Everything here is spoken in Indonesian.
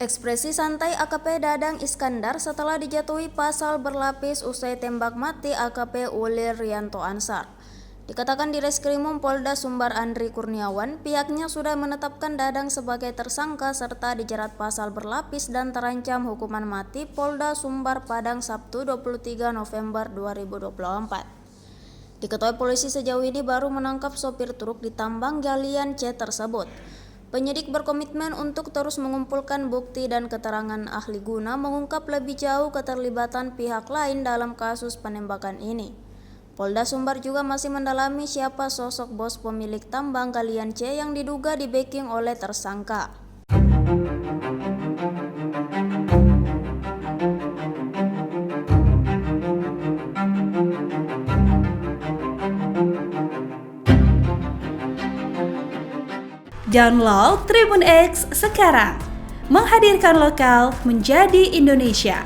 Ekspresi santai AKP Dadang Iskandar setelah dijatuhi pasal berlapis usai tembak mati AKP Ulir Rianto Ansar. Dikatakan di Reskrimum Polda Sumbar Andri Kurniawan, pihaknya sudah menetapkan Dadang sebagai tersangka serta dijerat pasal berlapis dan terancam hukuman mati Polda Sumbar Padang Sabtu 23 November 2024. Diketahui polisi sejauh ini baru menangkap sopir truk di tambang galian C tersebut. Penyidik berkomitmen untuk terus mengumpulkan bukti dan keterangan ahli guna mengungkap lebih jauh keterlibatan pihak lain dalam kasus penembakan ini. Polda Sumbar juga masih mendalami siapa sosok bos pemilik tambang galian C yang diduga di-backing oleh tersangka. Download Tribun X sekarang, menghadirkan lokal menjadi Indonesia.